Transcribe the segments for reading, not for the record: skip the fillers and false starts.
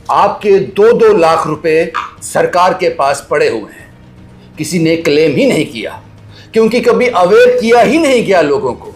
आपके 2-2 लाख रुपए सरकार के पास पड़े हुए हैं। किसी ने क्लेम ही नहीं किया क्योंकि कभी अवेयर किया ही नहीं गया लोगों को।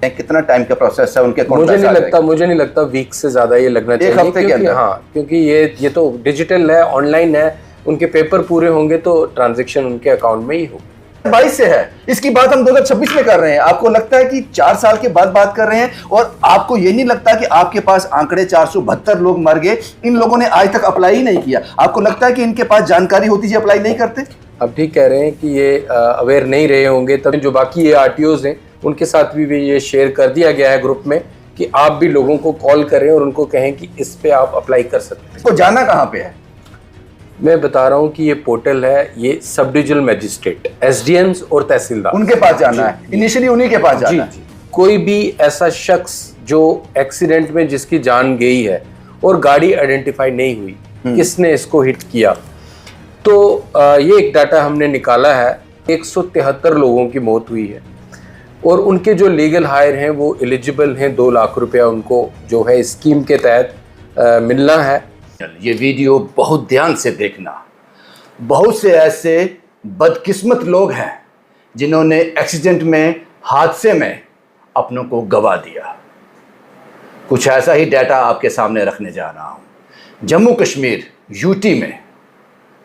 कितना टाइम का प्रोसेस है उनके? मुझे नहीं लगता वीक से ज्यादा ये लगना चाहिए, एक हफ्ते के अंदर। हाँ, क्योंकि ये तो डिजिटल है, ऑनलाइन है, उनके पेपर पूरे होंगे तो ट्रांजैक्शन उनके अकाउंट में ही होगी। 22 से है, इसकी बात हम 2026 में कर रहे हैं। आपको लगता है कि 4 साल के बाद बात कर रहे हैं और आपको ये नहीं लगता कि आपके पास आंकड़े 472 लोग मर गए, इन लोगों ने आज तक अप्लाई ही नहीं किया। आपको लगता है कि इनके पास जानकारी होती जो अप्लाई नहीं करते? अब ठीक कह रहे हैं कि ये अवेयर नहीं रहे होंगे, तब जो बाकी ये आरटीओज हैं उनके साथ भी ये शेयर कर दिया गया है ग्रुप में कि आप भी लोगों को कॉल करें और उनको कहें कि इस पे आप अप्लाई कर सकते हैं। तो जाना कहाँ पे है? मैं बता रहा हूँ कि ये पोर्टल है, ये सब डिविजनल मजिस्ट्रेट, एसडीएम्स और तहसीलदार, उनके पास जाना है। इनिशियली उन्हीं के पास जाना है। कोई भी ऐसा शख्स जो एक्सीडेंट में जिसकी जान गई है और गाड़ी आइडेंटिफाई नहीं हुई, किसने इसको हिट किया, तो ये एक डाटा हमने निकाला है। 173 लोगों की मौत हुई है और उनके जो लीगल हायर हैं वो एलिजिबल हैं। 2 लाख रुपया उनको जो है स्कीम के तहत मिलना है। ये वीडियो बहुत ध्यान से देखना। बहुत से ऐसे बदकिस्मत लोग हैं जिन्होंने एक्सीडेंट में, हादसे में अपनों को गवा दिया। कुछ ऐसा ही डाटा आपके सामने रखने जा रहा हूं। जम्मू कश्मीर यूटी में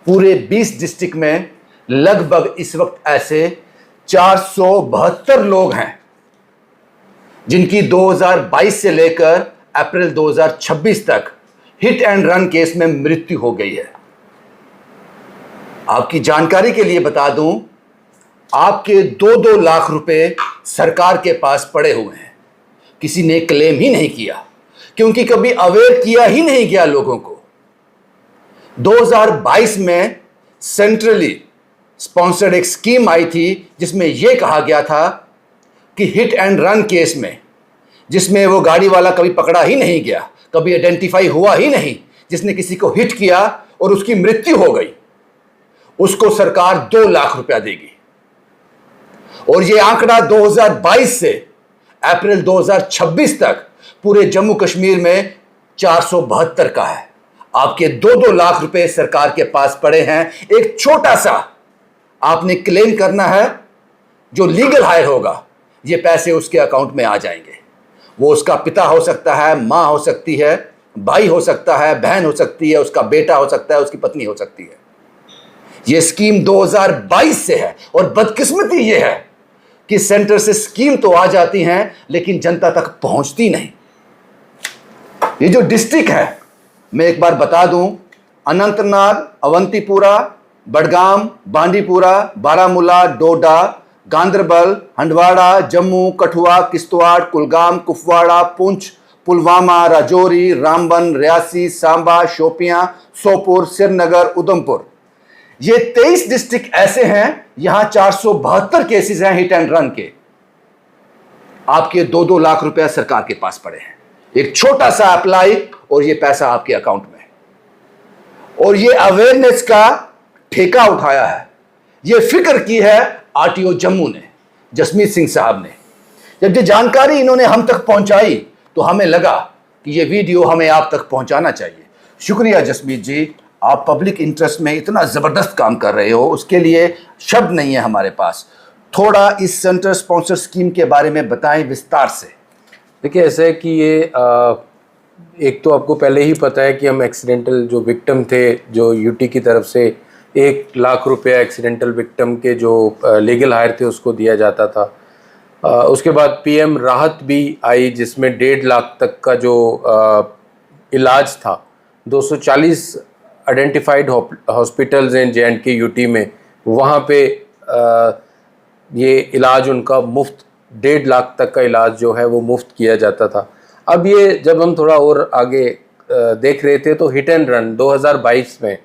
पूरे 20 डिस्ट्रिक्ट में लगभग इस वक्त ऐसे 472 लोग हैं जिनकी 2022 से लेकर अप्रैल 2026 तक हिट एंड रन केस में मृत्यु हो गई है। आपकी जानकारी के लिए बता दूं, आपके 2-2 लाख रुपए सरकार के पास पड़े हुए हैं। किसी ने क्लेम ही नहीं किया क्योंकि कभी अवेयर किया ही नहीं गया लोगों को। 2022 में सेंट्रली स्पॉन्सर्ड एक स्कीम आई थी जिसमें यह कहा गया था कि हिट एंड रन केस में, जिसमें वो गाड़ी वाला कभी पकड़ा ही नहीं गया, कभी आइडेंटिफाई हुआ ही नहीं, जिसने किसी को हिट किया और उसकी मृत्यु हो गई, उसको सरकार 2 लाख रुपया देगी। और यह आंकड़ा 2022 से अप्रैल 2026 तक पूरे जम्मू कश्मीर में 472 का है। आपके 2-2 लाख रुपए सरकार के पास पड़े हैं। एक छोटा सा आपने क्लेम करना है, जो लीगल हायर होगा ये पैसे उसके अकाउंट में आ जाएंगे। वो उसका पिता हो सकता है, मां हो सकती है, भाई हो सकता है, बहन हो सकती है, उसका बेटा हो सकता है, उसकी पत्नी हो सकती है। ये स्कीम 2022 से है और बदकिस्मती ये है कि सेंटर से स्कीम तो आ जाती हैं लेकिन जनता तक पहुंचती नहीं। ये जो डिस्ट्रिक्ट है, मैं एक बार बता दूं, अनंतनाग, अवंतीपुरा, बडगाम, बांडीपुरा, बारामूला, डोडा, गांदरबल, हंडवाड़ा, जम्मू, कठुआ, किश्तवाड़, कुलगाम, कुपवाड़ा, पुंछ, पुलवामा, राजौरी, रामबन, रियासी, सांबा, शोपियां, सोपुर, श्रीनगर, उधमपुर, ये 23 डिस्ट्रिक्ट ऐसे हैं यहां 472 केसेस हैं हिट एंड रन के। आपके 2-2 लाख रुपया सरकार के पास पड़े हैं। एक छोटा सा अप्लाई और ये पैसा आपके अकाउंट में। और ये अवेयरनेस का ठेका उठाया है, ये फिक्र की है आरटीओ जम्मू ने, जसमीत सिंह साहब ने। जब ये जानकारी इन्होंने हम तक पहुंचाई तो हमें लगा कि ये वीडियो हमें आप तक पहुंचाना चाहिए। शुक्रिया जसमीत जी, आप पब्लिक इंटरेस्ट में इतना ज़बरदस्त काम कर रहे हो, उसके लिए शब्द नहीं है हमारे पास। थोड़ा इस सेंटर स्पॉन्सर स्कीम के बारे में बताएं विस्तार से। देखिए, ऐसा है कि ये एक तो आपको पहले ही पता है कि हम एक्सीडेंटल जो विक्टिम थे, जो यूटी की तरफ से 1 लाख रुपया एक्सीडेंटल विक्टिम के जो लीगल हायर थे उसको दिया जाता था। उसके बाद पीएम राहत भी आई जिसमें 1.5 लाख तक का जो इलाज था। 240 आइडेंटिफाइड हॉस्पिटल्स हैं जे&के यूटी में, वहाँ पे ये इलाज उनका मुफ्त, 1.5 लाख तक का इलाज जो है वो मुफ्त किया जाता था। अब ये जब हम थोड़ा और आगे देख रहे थे तो हिट एंड रन 2022 में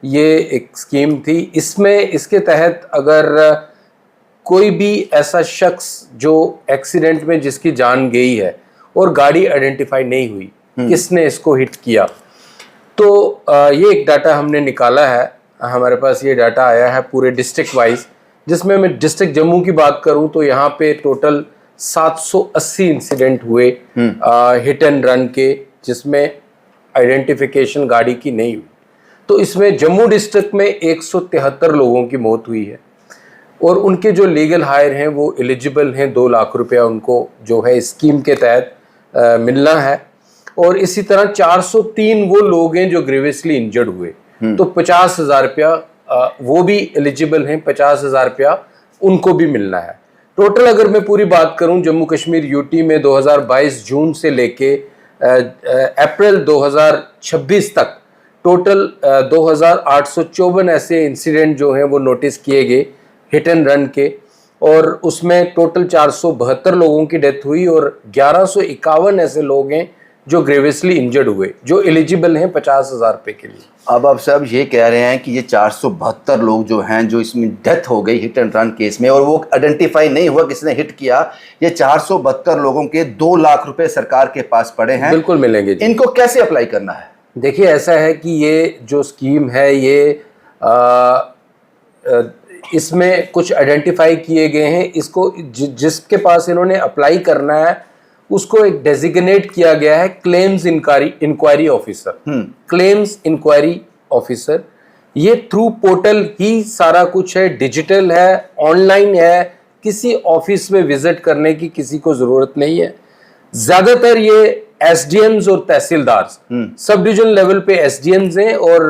ये एक स्कीम थी। इसमें, इसके तहत अगर कोई भी ऐसा शख्स जो एक्सीडेंट में जिसकी जान गई है और गाड़ी आइडेंटिफाई नहीं हुई, किसने इसको हिट किया, तो ये एक डाटा हमने निकाला है। हमारे पास ये डाटा आया है पूरे डिस्ट्रिक्ट वाइज, जिसमें मैं डिस्ट्रिक्ट जम्मू की बात करूं तो यहाँ पे टोटल 780 इंसिडेंट हुए हिट एंड रन के, जिसमें आइडेंटिफिकेशन गाड़ी की नहीं हुई। तो इसमें जम्मू डिस्ट्रिक्ट में 173 लोगों की मौत हुई है और उनके जो लीगल हायर हैं वो एलिजिबल हैं, 2 लाख रुपया उनको जो है स्कीम के तहत मिलना है। और इसी तरह 403 वो लोग हैं जो ग्रीवियसली इंजर्ड हुए, तो 50,000 रुपया वो भी एलिजिबल हैं, 50,000 रुपया उनको भी मिलना है। टोटल अगर मैं पूरी बात करूं, जम्मू कश्मीर यूटी में 2022 जून से लेके अप्रैल 2026 तक टोटल 2,854 ऐसे इंसिडेंट जो हैं वो नोटिस किए गए हिट एंड रन के, और उसमें टोटल 472 लोगों की डेथ हुई और 1151 ऐसे लोग हैं जो ग्रेवियसली इंजर्ड हुए, जो एलिजिबल हैं 50,000 रुपये के लिए। अब आप सब ये कह रहे हैं कि ये 472 लोग जो हैं जो इसमें डेथ हो गई हिट एंड रन केस में और वो आइडेंटिफाई नहीं हुआ किसने हिट किया, ये 472 लोगों के 2 लाख रुपए सरकार के पास पड़े हैं। बिल्कुल मिलेंगे जी। इनको कैसे अप्लाई करना है? देखिए, ऐसा है कि ये जो स्कीम है ये इसमें कुछ आइडेंटिफाई किए गए हैं। इसको जिसके पास इन्होंने अप्लाई करना है उसको एक डेजिग्नेट किया गया है claims enquiry officer. Claims enquiry officer, ये थ्रू पोर्टल ही सारा कुछ है, डिजिटल है, ऑनलाइन है, किसी ऑफिस में विजिट करने की किसी को जरूरत नहीं है। ज्यादातर ये एसडीएम्स और तहसीलदार, सब डिवीजन लेवल पे एसडीएम्स हैं और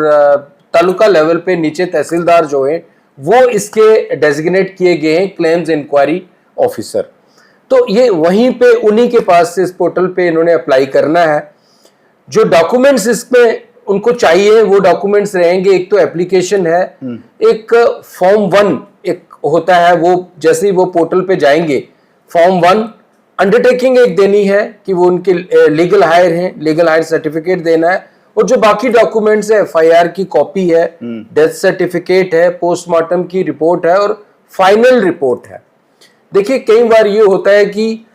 तालुका लेवल पे नीचे तहसीलदार जो हैं वो इसके डेजिग्नेट किए गए हैं क्लेम्स इंक्वायरी ऑफिसर। तो ये वहीं पे उन्हीं के पास से इस पोर्टल पे इन्होंने अप्लाई करना है। जो डॉक्यूमेंट्स इसमें उनको चाहिए वो डॉक्यूमेंट्स रहेंगे, एक तो एप्लीकेशन है, एक फॉर्म 1 एक होता है, वो जैसे ही वो पोर्टल पे जाएंगे फॉर्म 1 अंडरटेकिंग एक देनी है कि वो उनके लीगल हायर हैं, लीगल हायर सर्टिफिकेट देना है, और जो बाकी डॉक्यूमेंट्स है एफआईआर की कॉपी है, डेथ सर्टिफिकेट है, पोस्टमार्टम की रिपोर्ट है और फाइनल रिपोर्ट है। देखिए, कई बार ये होता है कि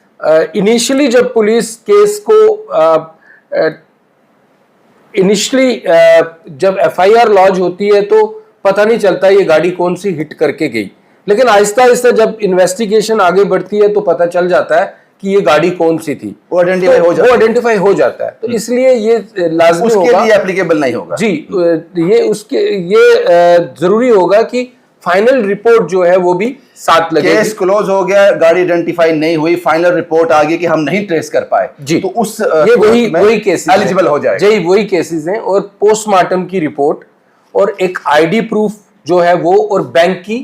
इनिशियली जब पुलिस केस को जब एफआईआर लॉन्च होती है तो पता नहीं चलता ये गाड़ी कौन सी हिट करके गई, लेकिन आहिस्ता आहिस्ता जब इन्वेस्टिगेशन आगे बढ़ती है तो पता चल जाता है कि ये गाड़ी कौन सी थी, वो आइडेंटिफाई हो जाता है। तो इसलिए ये लाजमी उसके होगा, लिए एप्लीकेबल नहीं होगा जी, ये जरूरी होगा कि फाइनल रिपोर्ट जो है वो भी साथ लगेगी। केस क्लोज हो गया, गाड़ी आइडेंटिफाई नहीं हुई, फाइनल रिपोर्ट आ गई कि हम नहीं ट्रेस कर पाए जी, तो उस ये वही केसेस एलिजिबल हो जाएगा। जी, वही केसेस हैं। और पोस्टमार्टम की रिपोर्ट और एक आईडी प्रूफ जो है वो, और बैंक की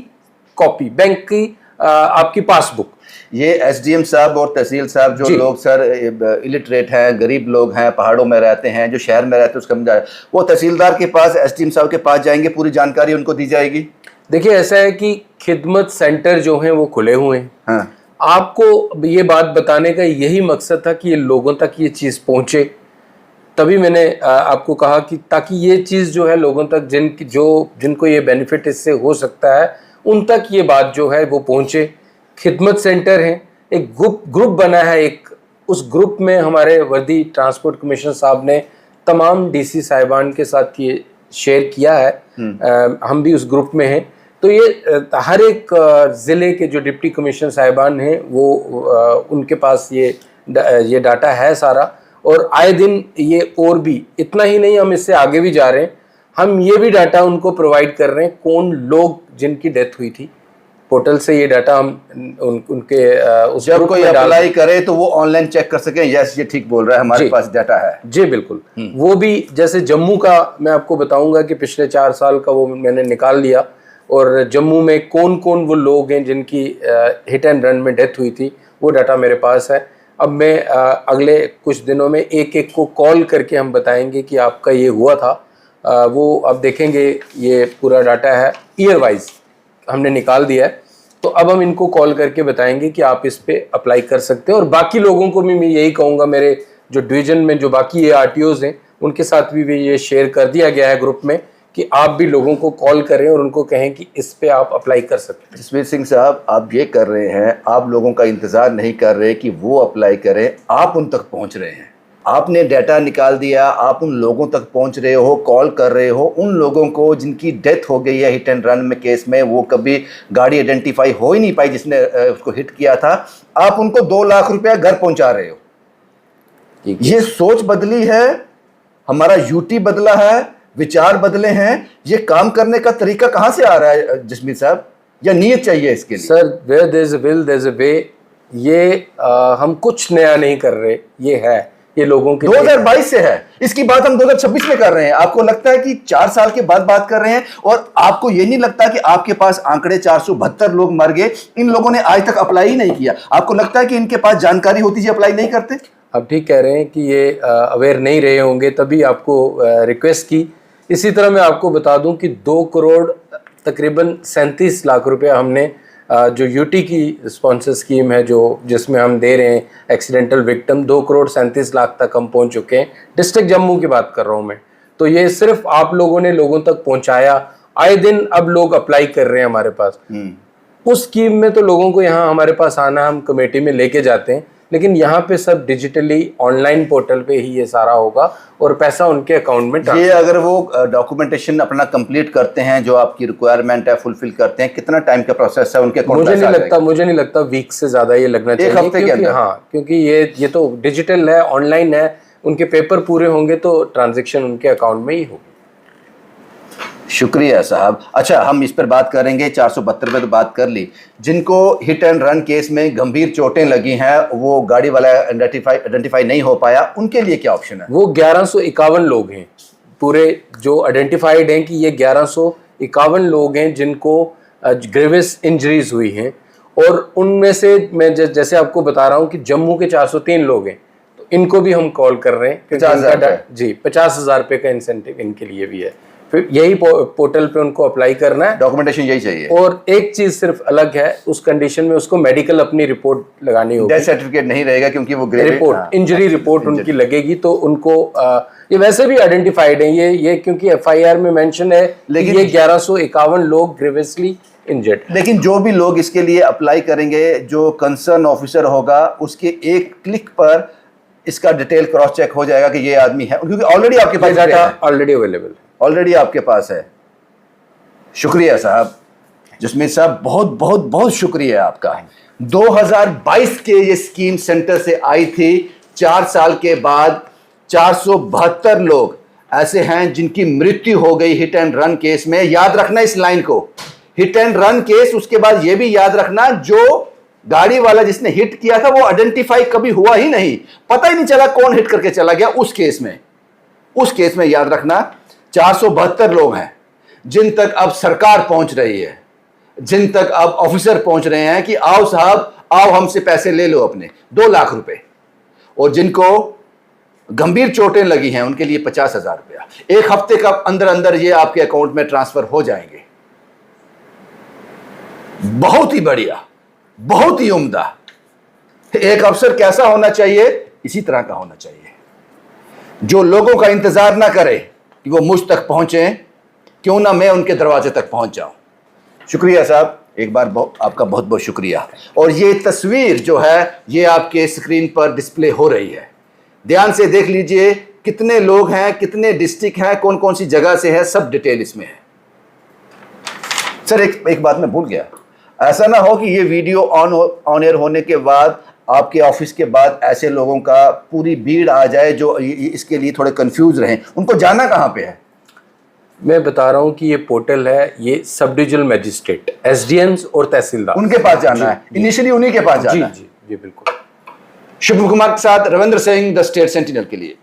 कॉपी, बैंक की आपकी पासबुक। ये एसडीएम साहब और तहसील साहब जो लोग सर इलिटरेट हैं, गरीब लोग हैं, पहाड़ों में रहते हैं, जो शहर में रहते हैं, उसका वो तहसीलदार के पास, एसडीएम साहब के पास जाएंगे, पूरी जानकारी उनको दी जाएगी। देखिए, ऐसा है कि खिदमत सेंटर जो हैं वो खुले हुए हैं। हाँ। आपको ये बात बताने का यही मकसद था कि ये लोगों तक ये चीज़ पहुंचे, तभी मैंने आपको कहा कि ताकि ये चीज़ जो है लोगों तक जिनको ये बेनिफिट इससे हो सकता है उन तक ये बात जो है वो पहुंचे। खिदमत सेंटर है, एक ग्रुप बना है, एक उस ग्रुप में हमारे वर्दी ट्रांसपोर्ट कमिश्नर साहब ने तमाम डीसी साहिबान के साथ ये शेयर किया है, हम भी उस ग्रुप में हैं। तो ये हर एक ज़िले के जो डिप्टी कमिश्नर साहिबान हैं वो उनके पास ये डाटा है सारा, और आए दिन ये और भी, इतना ही नहीं, हम इससे आगे भी जा रहे हैं, हम ये भी डाटा उनको प्रोवाइड कर रहे हैं कौन लोग जिनकी डेथ हुई थी। पोर्टल से ये डाटा हम उनके उस जब कोई अप्लाई करे तो वो ऑनलाइन चेक कर सकें, यस ये ठीक बोल रहा है, हमारे पास डाटा है। जी बिल्कुल। वो भी जैसे जम्मू का मैं आपको बताऊंगा कि पिछले 4 साल का वो मैंने निकाल लिया, और जम्मू में कौन कौन वो लोग हैं जिनकी हिट एंड रन में डेथ हुई थी, वो डाटा मेरे पास है। अब मैं अगले कुछ दिनों में एक एक को कॉल करके हम बताएंगे कि आपका ये हुआ था। वो अब देखेंगे, ये पूरा डाटा है ईयर वाइज हमने निकाल दिया है, तो अब हम इनको कॉल करके बताएंगे कि आप इस पे अप्लाई कर सकते हैं। और बाकी लोगों को भी मैं यही कहूँगा, मेरे जो डिवीजन में जो बाकी ये आरटीओज हैं उनके साथ भी ये शेयर कर दिया गया है ग्रुप में कि आप भी लोगों को कॉल करें और उनको कहें कि इस पे आप अप्लाई कर सकते हैं। जसवीर सिंह साहब, आप ये कर रहे हैं, आप लोगों का इंतज़ार नहीं कर रहे कि वो अप्लाई करें, आप उन तक पहुंच रहे हैं। आपने डाटा निकाल दिया, आप उन लोगों तक पहुंच रहे हो, कॉल कर रहे हो, उन लोगों को जिनकी डेथ हो गई है हिट एंड रन में केस में, वो कभी गाड़ी आइडेंटिफाई हो ही नहीं पाई जिसने उसको हिट किया था, आप उनको 2 लाख रुपया घर पहुंचा रहे हो। ये सोच बदली है हमारा यूटी बदला है, विचार बदले हैं, ये काम करने का तरीका कहां से आ रहा है जसमीत साहब, या नीयत चाहिए इसके लिए? Sir, where there is a will there is a way. ये हम कुछ नया नहीं कर रहे, ये है, ये लोगों के 2022 से है, इसकी बात हम 2026 में कर रहे हैं। आपको लगता है कि 4 साल के बाद बात कर रहे हैं, और आपको ये नहीं लगता कि आपके पास आंकड़े 472 लोग मर गए, इन लोगों ने आज तक अप्लाई ही नहीं किया? आपको लगता है कि इनके पास जानकारी होती जी अप्लाई नहीं करते? आप ठीक कह रहे हैं कि ये अवेयर नहीं रहे होंगे, तभी आपको रिक्वेस्ट की। इसी तरह मैं आपको बता दूं कि 2 करोड़ तकरीबन 37 लाख रुपया हमने जो यूटी की स्पॉन्सर स्कीम है, जो जिसमें हम दे रहे हैं एक्सीडेंटल विक्टिम, 2 करोड़ 37 लाख तक हम पहुंच चुके हैं। डिस्ट्रिक्ट जम्मू की बात कर रहा हूं मैं। तो ये सिर्फ आप लोगों ने लोगों तक पहुंचाया। आए दिन अब लोग अप्लाई कर रहे हैं हमारे पास। उस स्कीम में तो लोगों को यहाँ हमारे पास आना, हम कमेटी में लेके जाते हैं, लेकिन यहाँ पे सब डिजिटली ऑनलाइन पोर्टल पे ही ये सारा होगा और पैसा उनके अकाउंट में ये अगर वो डॉक्यूमेंटेशन अपना कंप्लीट करते हैं, जो आपकी रिक्वायरमेंट है, फुलफिल करते हैं, कितना टाइम का प्रोसेस है उनके अकाउंट? मुझे नहीं लगता वीक से ज्यादा ये लगना चाहिए। 1 हफ्ते के अंदर? हाँ, क्योंकि ये तो डिजिटल है, ऑनलाइन है, उनके पेपर पूरे होंगे तो ट्रांजेक्शन उनके अकाउंट में ही होगी। शुक्रिया साहब। अच्छा, हम इस पर बात करेंगे। 472 में तो बात कर ली। जिनको हिट एंड रन केस में गंभीर चोटें लगी हैं, वो गाड़ी वाला आइडेंटिफाई नहीं हो पाया, उनके लिए क्या ऑप्शन है? वो 1151 लोग हैं पूरे जो आइडेंटिफाइड हैं, कि ये 1151 लोग हैं जिनको ग्रेवियस इंजरीज हुई हैं। और उनमें से मैं जैसे आपको बता रहा हूँ कि जम्मू के 403 लोग हैं, तो इनको भी हम कॉल कर रहे हैं। 50,000 जी, 50,000 रुपये का इंसेंटिव इनके लिए भी है। फिर यही पोर्टल पे उनको अप्लाई करना है, डॉक्यूमेंटेशन यही चाहिए। और एक चीज सिर्फ अलग है, उस कंडीशन में उसको मेडिकल अपनी रिपोर्ट लगानी होगी। डेथ सर्टिफिकेट नहीं रहेगा, क्योंकि वो रिपोर्ट, इंजरी रिपोर्ट उनकी लगेगी, तो उनको ये वैसे भी आइडेंटिफाइड है, ये क्योंकि एफआईआर में मेंशन है, लेकिन ये 1151 लोग ग्रीवियसली इंजर्ड। लेकिन जो भी लोग इसके लिए अप्लाई करेंगे, जो कंसर्न ऑफिसर होगा, उसके एक क्लिक पर इसका डिटेल क्रॉस चेक हो जाएगा कि ये आदमी है, क्योंकि ऑलरेडी आपके पास डाटा ऑलरेडी अवेलेबल है, ऑलरेडी आपके पास है। शुक्रिया साहब, जसमीत साहब, बहुत बहुत बहुत शुक्रिया आपका। 2022 के ये स्कीम सेंटर से आई थी। 4 साल के बाद 472 लोग ऐसे हैं जिनकी मृत्यु हो गई हिट एंड रन केस में। याद रखना इस लाइन को, हिट एंड रन केस। उसके बाद यह भी याद रखना, जो गाड़ी वाला जिसने हिट किया था वो आइडेंटिफाई कभी हुआ ही नहीं, पता ही नहीं चला कौन हिट करके चला गया। उस केस में याद रखना 472 लोग हैं जिन तक अब सरकार पहुंच रही है, जिन तक अब ऑफिसर पहुंच रहे हैं कि आओ साहब, आओ हमसे पैसे ले लो अपने 2 लाख रुपए, और जिनको गंभीर चोटें लगी हैं उनके लिए 50,000 रुपया 1 हफ्ते का अंदर अंदर ये आपके अकाउंट में ट्रांसफर हो जाएंगे। बहुत ही बढ़िया, बहुत ही उम्दा। एक अफसर कैसा होना चाहिए? इसी तरह का होना चाहिए, जो लोगों का इंतजार ना करे कि वो मुझ तक पहुंचे, क्यों ना मैं उनके दरवाजे तक पहुंच जाऊं। शुक्रिया साहब, एक बार आपका बहुत बहुत शुक्रिया। और ये तस्वीर जो है ये आपके स्क्रीन पर डिस्प्ले हो रही है, ध्यान से देख लीजिए कितने लोग हैं, कितने डिस्ट्रिक्ट हैं, कौन कौन सी जगह से है, सब डिटेल इसमें है। सर, एक बात मैं भूल गया, ऐसा ना हो कि ये वीडियो ऑन एयर होने के बाद आपके ऑफिस के बाद ऐसे लोगों का पूरी भीड़ आ जाए जो इसके लिए थोड़े कंफ्यूज रहें। उनको जाना कहाँ पे है? मैं बता रहा हूँ कि ये पोर्टल है, ये सब डिविजनल मजिस्ट्रेट, एसडीएम्स और तहसीलदार, उनके पास जाना है, इनिशियली उन्हीं के पास जाना है। जी, बिल्कुल। शुभ कुमार के साथ Ravindra Singh, the state sentinel के लिए।